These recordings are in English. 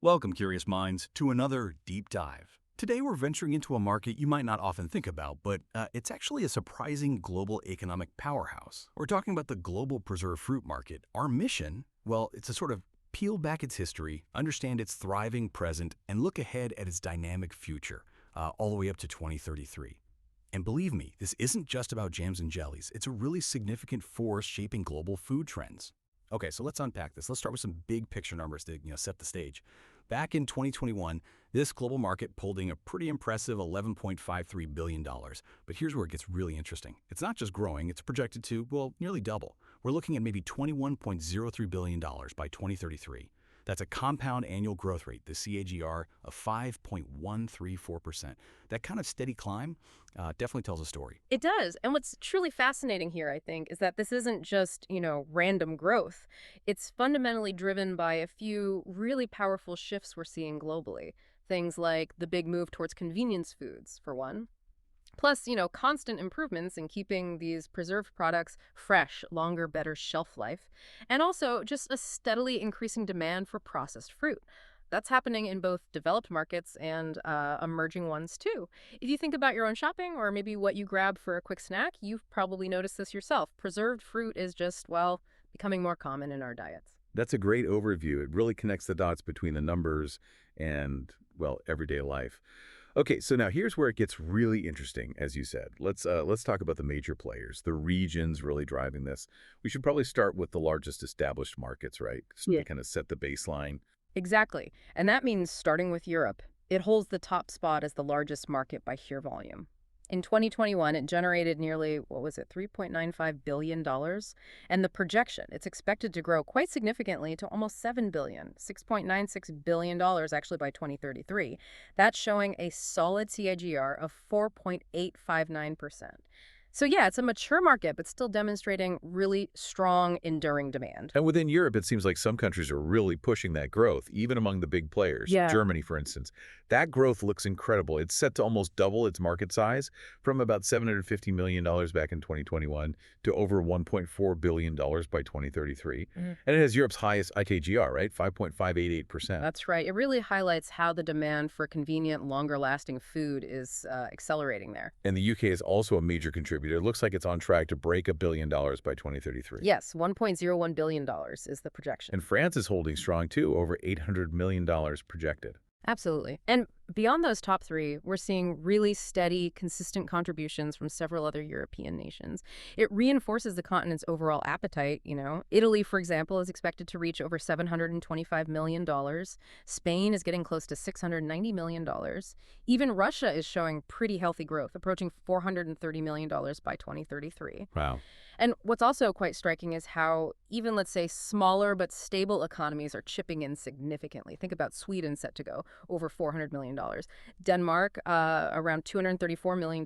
Welcome, curious minds, to another deep dive. Today we're venturing into a market you might not often think about, but it's actually a surprising global economic powerhouse. We're talking about the global preserved fruit market. Our mission, well, it's to sort of peel back its history, understand its thriving present, and look ahead at its dynamic future, all the way up to 2033. And believe me, this isn't just about jams and jellies. It's a really significant force shaping global food trends. Okay, so let's unpack this. Let's start with some big picture numbers to set the stage. Back in 2021, this global market pulled in a pretty impressive $11.53 billion. But here's where it gets really interesting. It's not just growing, it's projected to, well, nearly double. We're looking at maybe $21.03 billion by 2033. That's a compound annual growth rate, the CAGR, of 5.134%. That kind of steady climb definitely tells a story. It does. And what's truly fascinating here, I think, is that this isn't just, random growth. It's fundamentally driven by a few really powerful shifts we're seeing globally. Things like the big move towards convenience foods, for one. Plus, constant improvements in keeping these preserved products fresh, longer, better shelf life. And also just a steadily increasing demand for processed fruit. That's happening in both developed markets and emerging ones too. If you think about your own shopping or maybe what you grab for a quick snack, you've probably noticed this yourself. Preserved fruit is just, well, becoming more common in our diets. That's a great overview. It really connects the dots between the numbers and, well, everyday life. Okay, so now here's where it gets really interesting, as you said. Let's talk about the major players, the regions really driving this. We should probably start with the largest established markets, right? So Yeah. to kind of set the baseline. Exactly. And that means starting with Europe. It holds the top spot as the largest market by sheer volume. In 2021, it generated nearly, what was it, $3.95 billion dollars. And the projection, it's expected to grow quite significantly to almost $7 billion, $6.96 billion dollars actually by 2033. That's showing a solid CAGR of 4.859%. So yeah, it's a mature market, but still demonstrating really strong, enduring demand. And within Europe, it seems like some countries are really pushing that growth, even among the big players. Yeah. Germany, for instance. That growth looks incredible. It's set to almost double its market size from about $750 million back in 2021 to over $1.4 billion by 2033. And it has Europe's highest IKGR, right? 5.588%. That's right. It really highlights how the demand for convenient, longer-lasting food is accelerating there. And the UK is also a major contributor. It looks like it's on track to break $1 billion by 2033. Yes, $1.01 billion dollars is the projection. And France is holding strong too, over $800 million projected. Absolutely. And beyond those top three, we're seeing really steady, consistent contributions from several other European nations. It reinforces the continent's overall appetite. Italy, for example, is expected to reach over $725 million. Spain is getting close to $690 million. Even Russia is showing pretty healthy growth, approaching $430 million by 2033. Wow. And what's also quite striking is how even, let's say, smaller but stable economies are chipping in significantly. Think about Sweden set to go over $400 million. Denmark, around $234 million.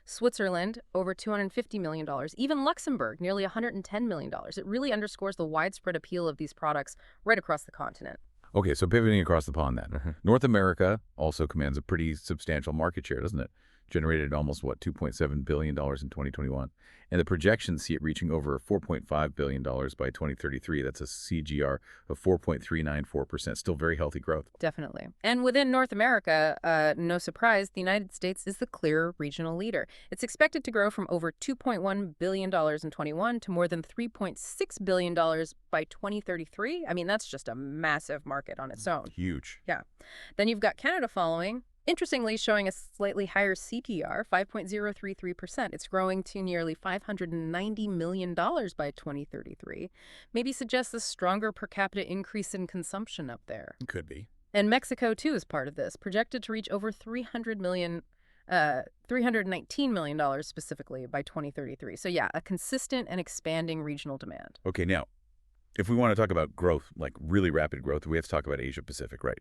Switzerland, over $250 million. Even Luxembourg, nearly $110 million. It really underscores the widespread appeal of these products right across the continent. Okay, so pivoting across the pond then. North America also commands a pretty substantial market share, doesn't it? Generated almost, what, $2.7 billion in 2021. And the projections see it reaching over $4.5 billion by 2033. That's a CGR of 4.394%. Still very healthy growth. Definitely. And within North America, no surprise, the United States is the clear regional leader. It's expected to grow from over $2.1 billion in 21 to more than $3.6 billion by 2033. I mean, that's just a massive market on its own. Huge. Yeah. Then you've got Canada following. Interestingly, showing a slightly higher CTR, 5.033%. It's growing to nearly $590 million by 2033. Maybe suggests a stronger per capita increase in consumption up there. Could be. And Mexico, too, is part of this, projected to reach over $319 million specifically by 2033. So yeah, a consistent and expanding regional demand. Okay, now, if we want to talk about growth, like really rapid growth, we have to talk about Asia Pacific, right?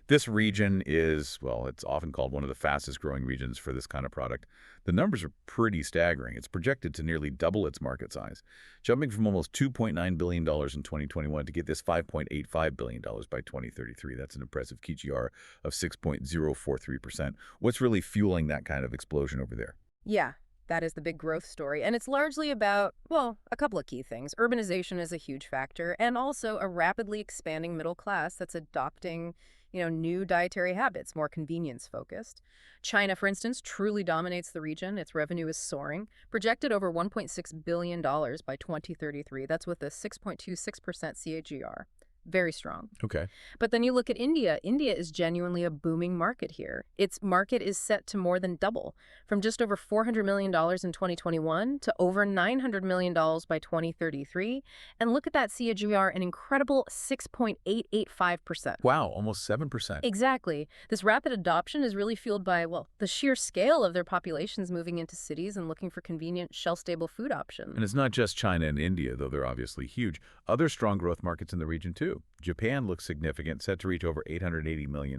This region is, well, it's often called one of the fastest growing regions for this kind of product. The numbers are pretty staggering. It's projected to nearly double its market size, jumping from almost $2.9 billion in 2021 to get this $5.85 billion by 2033. That's an impressive KGR of 6.043%. What's really fueling that kind of explosion over there? Yeah. That is the big growth story. And it's largely about, well, a couple of key things. Urbanization is a huge factor, and also a rapidly expanding middle class that's adopting, new dietary habits, more convenience-focused. China, for instance, truly dominates the region. Its revenue is soaring, projected over $1.6 billion by 2033. That's with a 6.26% CAGR. Very strong. Okay. But then you look at India. India is genuinely a booming market here. Its market is set to more than double, from just over $400 million in 2021 to over $900 million by 2033. And look at that CAGR, an incredible 6.885%. Wow, almost 7%. Exactly. This rapid adoption is really fueled by, well, the sheer scale of their populations moving into cities and looking for convenient, shelf-stable food options. And it's not just China and India, though they're obviously huge. Other strong growth markets in the region, too. Japan looks significant, set to reach over $880 million.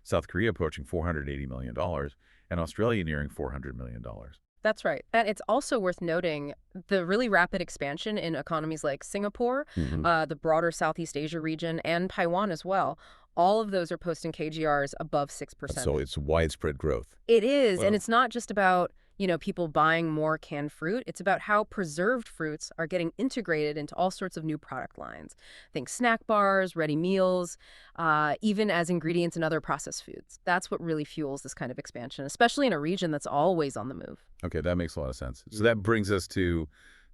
South Korea approaching $480 million. And Australia nearing $400 million. That's right. And it's also worth noting the really rapid expansion in economies like Singapore, the broader Southeast Asia region, and Taiwan as well. All of those are posting KGRs above 6%. So it's widespread growth. It is. Wow. And it's not just about, people buying more canned fruit. It's about how preserved fruits are getting integrated into all sorts of new product lines. Think snack bars, ready meals, even as ingredients in other processed foods. That's what really fuels this kind of expansion, especially in a region that's always on the move. Okay, that makes a lot of sense. So that brings us to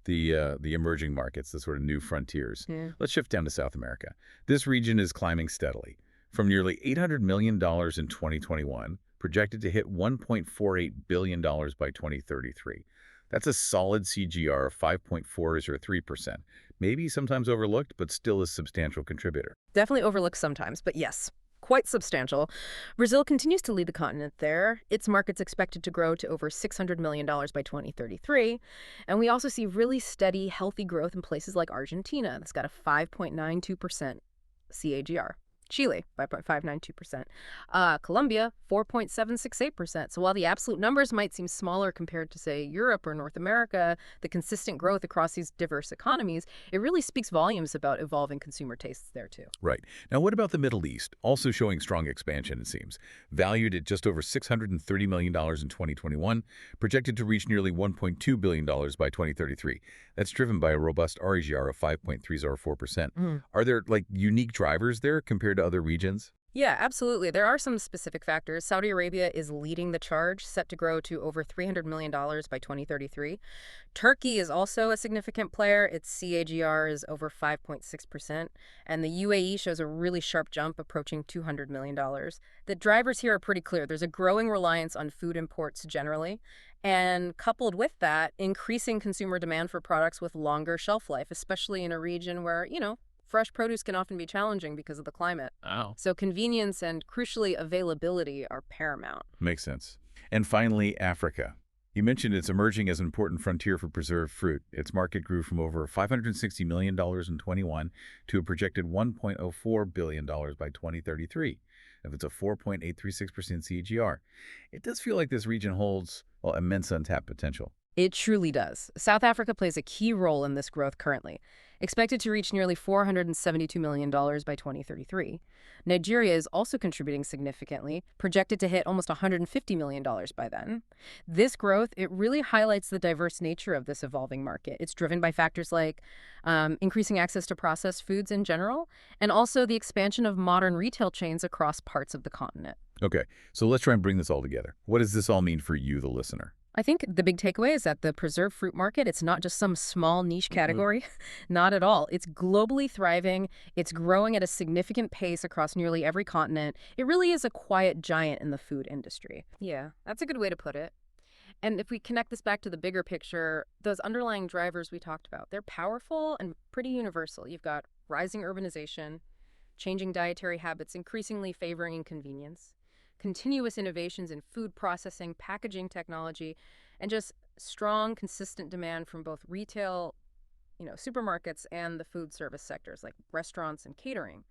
the emerging markets, the sort of new frontiers. Yeah. Let's shift down to South America. This region is climbing steadily. From nearly $800 million in 2021, projected to hit $1.48 billion by 2033. That's a solid CGR of 5.403%. Maybe sometimes overlooked, but still a substantial contributor. Definitely overlooked sometimes, but yes, quite substantial. Brazil continues to lead the continent there. Its market's expected to grow to over $600 million by 2033. And we also see really steady, healthy growth in places like Argentina. That's got a 5.92% CAGR. Chile, 5.592%. Colombia, 4.768%. So while the absolute numbers might seem smaller compared to, say, Europe or North America, the consistent growth across these diverse economies, it really speaks volumes about evolving consumer tastes there, too. Right. Now, what about the Middle East? Also showing strong expansion, it seems. Valued at just over $630 million in 2021, projected to reach nearly $1.2 billion by 2033. That's driven by a robust REGR of 5.304%. Are there, unique drivers there compared to other regions? Yeah, absolutely. There are some specific factors. Saudi Arabia is leading the charge, set to grow to over $300 million by 2033. Turkey is also a significant player. Its CAGR is over 5.6%. And the UAE shows a really sharp jump, approaching $200 million. The drivers here are pretty clear. There's a growing reliance on food imports generally. And coupled with that, increasing consumer demand for products with longer shelf life, especially in a region where, fresh produce can often be challenging because of the climate. Oh. So convenience and, crucially, availability are paramount. Makes sense. And finally, Africa. You mentioned it's emerging as an important frontier for preserved fruit. Its market grew from over $560 million in 21 to a projected $1.04 billion by 2033. If it's a 4.836% CAGR. It does feel like this region holds, immense untapped potential. It truly does. South Africa plays a key role in this growth currently, expected to reach nearly $472 million by 2033. Nigeria is also contributing significantly, projected to hit almost $150 million by then. This growth, it really highlights the diverse nature of this evolving market. It's driven by factors like increasing access to processed foods in general, and also the expansion of modern retail chains across parts of the continent. Okay, so let's try and bring this all together. What does this all mean for you, the listener? I think the big takeaway is that the preserved fruit market, it's not just some small niche category. Not at all. It's globally thriving. It's growing at a significant pace across nearly every continent. It really is a quiet giant in the food industry. Yeah, that's a good way to put it. And if we connect this back to the bigger picture, those underlying drivers we talked about, they're powerful and pretty universal. You've got rising urbanization, changing dietary habits, increasingly favoring convenience, continuous innovations in food processing, packaging technology, and just strong, consistent demand from both retail, supermarkets and the food service sectors like restaurants and catering.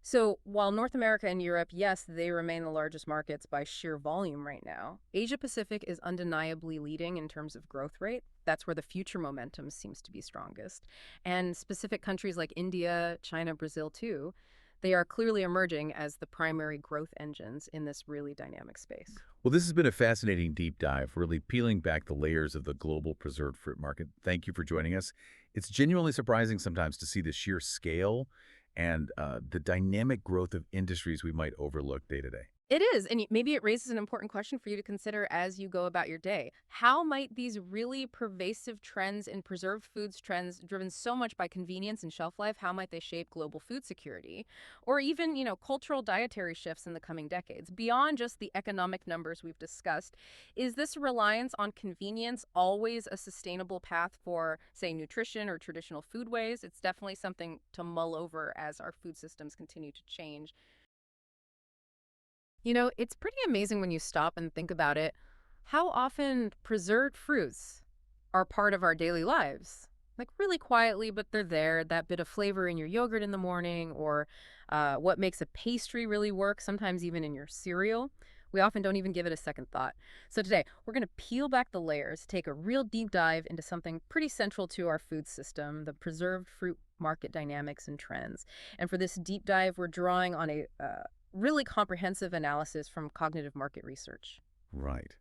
So while North America and Europe, yes, they remain the largest markets by sheer volume right now, Asia Pacific is undeniably leading in terms of growth rate. That's where the future momentum seems to be strongest. And specific countries like India, China, Brazil too, they are clearly emerging as the primary growth engines in this really dynamic space. Well, this has been a fascinating deep dive, really peeling back the layers of the global preserved fruit market. Thank you for joining us. It's genuinely surprising sometimes to see the sheer scale and the dynamic growth of industries we might overlook day to day. It is, and maybe it raises an important question for you to consider as you go about your day. How might these really pervasive trends in preserved foods trends driven so much by convenience and shelf life, how might they shape global food security? Or even, cultural dietary shifts in the coming decades? Beyond just the economic numbers we've discussed, is this reliance on convenience always a sustainable path for, say, nutrition or traditional foodways? It's definitely something to mull over as our food systems continue to change. It's pretty amazing when you stop and think about it, how often preserved fruits are part of our daily lives. Like really quietly, but they're there, that bit of flavor in your yogurt in the morning, or what makes a pastry really work, sometimes even in your cereal. We often don't even give it a second thought. So today, we're going to peel back the layers, take a real deep dive into something pretty central to our food system, the preserved fruit market dynamics and trends. And for this deep dive, we're drawing on a really comprehensive analysis from cognitive market research. Right.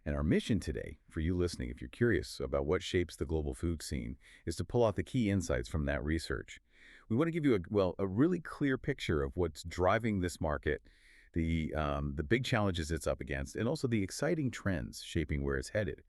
And our mission today, for you listening, if you're curious about what shapes the global food scene, is to pull out the key insights from that research. We want to give you a really clear picture of what's driving this market, the big challenges it's up against, and also the exciting trends shaping where it's headed.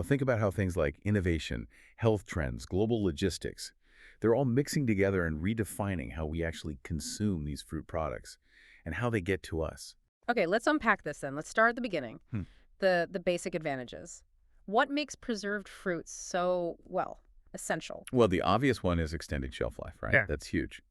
Think about how things like innovation, health trends, global logistics, they're all mixing together and redefining how we actually consume these fruit products and how they get to us. Okay, let's unpack this then. Let's start at the beginning. Hmm. The basic advantages. What makes preserved fruits so, well, essential? Well, the obvious one is extended shelf life, right? Yeah. That's huge.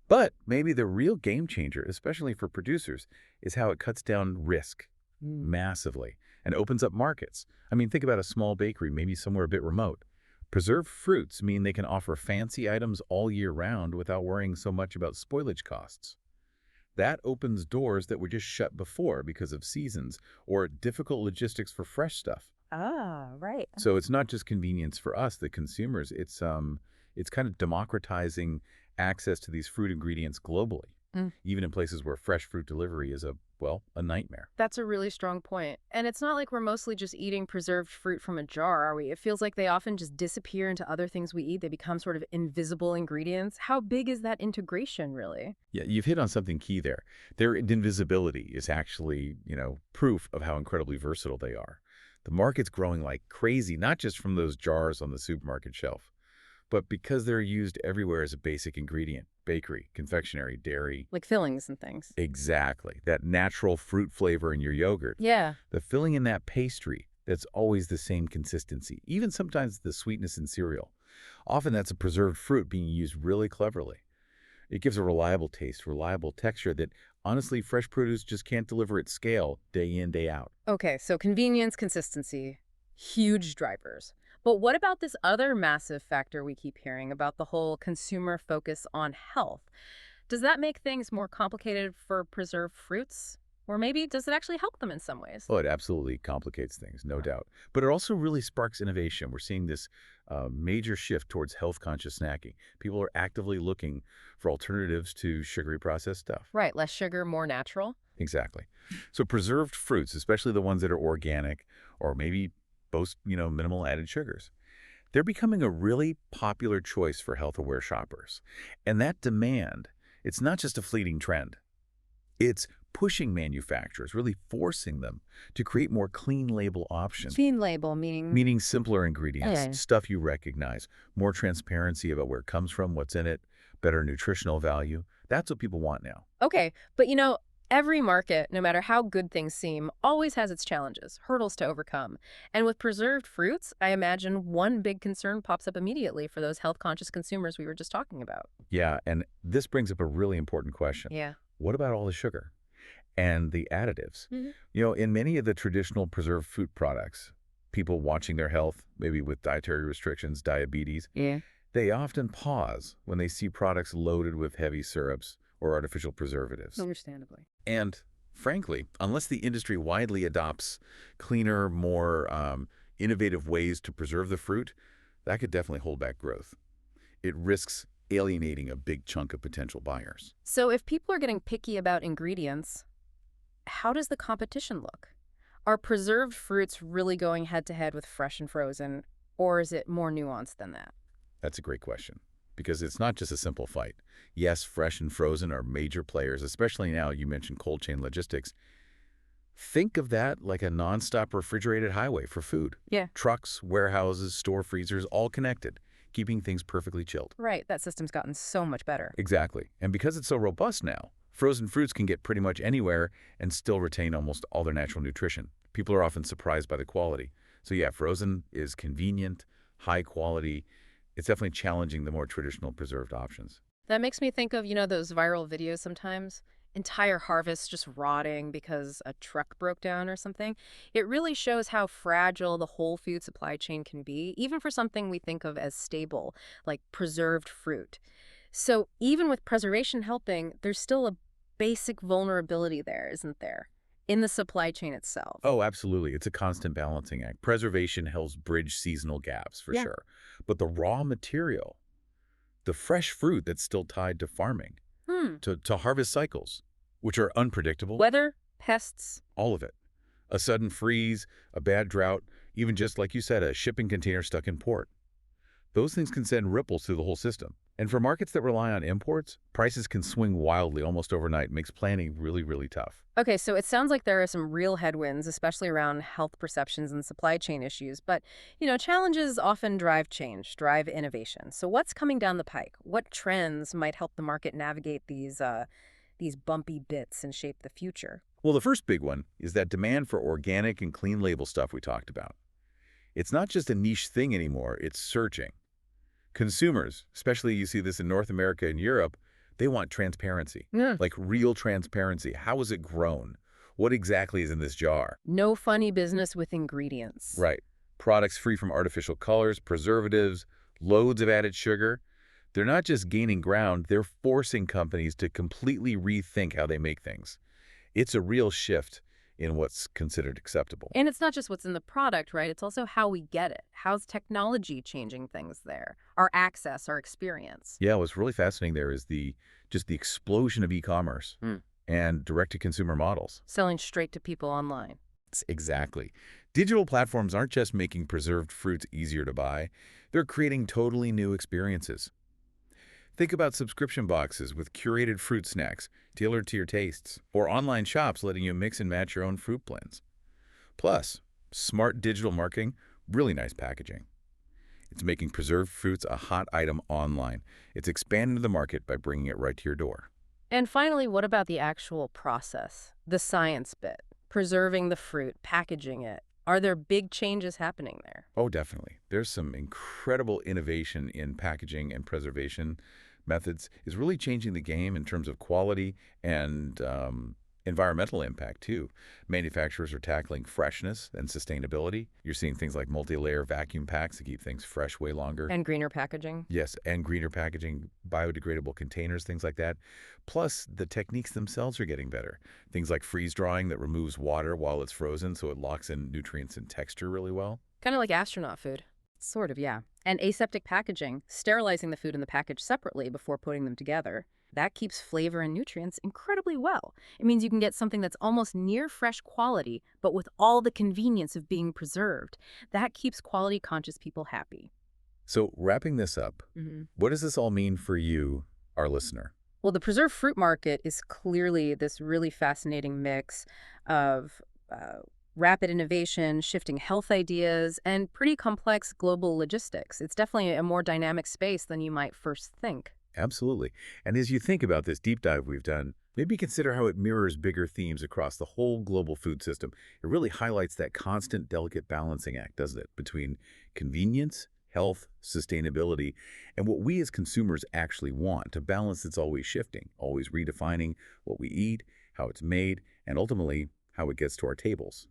But maybe the real game changer, especially for producers, is how it cuts down risk massively and opens up markets. I mean, think about a small bakery, maybe somewhere a bit remote. Preserved fruits mean they can offer fancy items all year round without worrying so much about spoilage costs. That opens doors that were just shut before because of seasons or difficult logistics for fresh stuff. Ah, right. So it's not just convenience for us, the consumers. It's kind of democratizing access to these fruit ingredients globally, even in places where fresh fruit delivery is a nightmare. That's a really strong point. And it's not like we're mostly just eating preserved fruit from a jar, are we? It feels like they often just disappear into other things we eat. They become sort of invisible ingredients. How big is that integration, really? Yeah, you've hit on something key there. Their invisibility is actually, proof of how incredibly versatile they are. The market's growing like crazy, not just from those jars on the supermarket shelf, but because they're used everywhere as a basic ingredient. Bakery, confectionery, dairy. Like fillings and things. Exactly. That natural fruit flavor in your yogurt. Yeah. The filling in that pastry, that's always the same consistency. Even sometimes the sweetness in cereal. Often that's a preserved fruit being used really cleverly. It gives a reliable taste, reliable texture that, honestly, fresh produce just can't deliver at scale day in, day out. Okay, so convenience, consistency, huge drivers. But what about this other massive factor we keep hearing about, the whole consumer focus on health? Does that make things more complicated for preserved fruits? Or maybe does it actually help them in some ways? Well, it absolutely complicates things, no doubt. But it also really sparks innovation. We're seeing this major shift towards health-conscious snacking. People are actively looking for alternatives to sugary processed stuff. Right, less sugar, more natural. Exactly. So preserved fruits, especially the ones that are organic or maybe boast, minimal added sugars, they're becoming a really popular choice for health-aware shoppers. And that demand, it's not just a fleeting trend. It's pushing manufacturers, really forcing them to create more clean label options. Clean label, meaning? Meaning simpler ingredients, Yeah. stuff you recognize, more transparency about where it comes from, what's in it, better nutritional value. That's what people want now. Okay, but every market, no matter how good things seem, always has its challenges, hurdles to overcome. And with preserved fruits, I imagine one big concern pops up immediately for those health-conscious consumers we were just talking about. Yeah, and this brings up a really important question. Yeah. What about all the sugar and the additives? In many of the traditional preserved fruit products, people watching their health, maybe with dietary restrictions, diabetes, Yeah. they often pause when they see products loaded with heavy syrups or artificial preservatives. Understandably. And frankly, unless the industry widely adopts cleaner, more innovative ways to preserve the fruit, that could definitely hold back growth. It risks alienating a big chunk of potential buyers. So if people are getting picky about ingredients, how does the competition look? Are preserved fruits really going head-to-head with fresh and frozen, or is it more nuanced than that? That's a great question. because it's not just a simple fight. Yes, fresh and frozen are major players, especially now you mentioned cold chain logistics. Think of that like a nonstop refrigerated highway for food. Yeah. Trucks, warehouses, store freezers, all connected, keeping things perfectly chilled. Right, that system's gotten so much better. Exactly. And because it's so robust now, frozen fruits can get pretty much anywhere and still retain almost all their natural nutrition. People are often surprised by the quality. So yeah, frozen is convenient, high quality. It's definitely challenging the more traditional preserved options. That makes me think of, those viral videos sometimes. Entire harvests just rotting because a truck broke down or something. It really shows how fragile the whole food supply chain can be, even for something we think of as stable, like preserved fruit. So even with preservation helping, there's still a basic vulnerability there, isn't there? In the supply chain itself. Oh, absolutely. It's a constant balancing act. Preservation helps bridge seasonal gaps, for Yeah. sure. But the raw material, the fresh fruit that's still tied to farming, Hmm. to harvest cycles, which are unpredictable, Weather, pests. all of it. A sudden freeze, a bad drought, even just like you said, a shipping container stuck in port. Those things can send ripples through the whole system. And for markets that rely on imports, prices can swing wildly almost overnight. It makes planning really, really tough. Okay, so it sounds like there are some real headwinds, especially around health perceptions and supply chain issues. But, challenges often drive change, drive innovation. So what's coming down the pike? What trends might help the market navigate these bumpy bits and shape the future? Well, the first big one is that demand for organic and clean label stuff we talked about. It's not just a niche thing anymore, it's surging. Consumers, especially you see this in North America and Europe, they want transparency, Yeah. like real transparency. How is it grown? What exactly is in this jar? No funny business with ingredients. Right. Products free from artificial colors, preservatives, loads of added sugar. They're not just gaining ground, they're forcing companies to completely rethink how they make things. It's a real shift in what's considered acceptable. And it's not just what's in the product, right? It's also how we get it. How's technology changing things there? Our access, our experience. Yeah, what's really fascinating there is just the explosion of e-commerce Hmm. and direct-to-consumer models. Selling straight to people online. Exactly. Digital platforms aren't just making preserved fruits easier to buy, they're creating totally new experiences. Think about subscription boxes with curated fruit snacks tailored to your tastes, or online shops letting you mix and match your own fruit blends. Plus, smart digital marketing, really nice packaging. It's making preserved fruits a hot item online. It's expanding the market by bringing it right to your door. And finally, what about the actual process? The science bit. Preserving the fruit, packaging it. Are there big changes happening there? Oh, definitely. There's some incredible innovation in packaging and preservation methods. Is really changing the game in terms of quality and environmental impact, too. Manufacturers are tackling freshness and sustainability. You're seeing things like multi-layer vacuum packs to keep things fresh way longer. And greener packaging? Yes, and greener packaging, biodegradable containers, things like that. Plus, the techniques themselves are getting better. Things like freeze drying that removes water while it's frozen so it locks in nutrients and texture really well. Kind of like astronaut food. Sort of, yeah. And aseptic packaging, sterilizing the food and the package separately before putting them together. That keeps flavor and nutrients incredibly well. It means you can get something that's almost near fresh quality, but with all the convenience of being preserved. That keeps quality-conscious people happy. So wrapping this up, what does this all mean for you, our listener? Well, the preserved fruit market is clearly this really fascinating mix of rapid innovation, shifting health ideas, and pretty complex global logistics. It's definitely a more dynamic space than you might first think. Absolutely. And as you think about this deep dive we've done, maybe consider how it mirrors bigger themes across the whole global food system. It really highlights that constant, delicate balancing act, doesn't it, between convenience, health, sustainability, and what we as consumers actually want. To balance that's always shifting, always redefining what we eat, how it's made, and ultimately how it gets to our tables.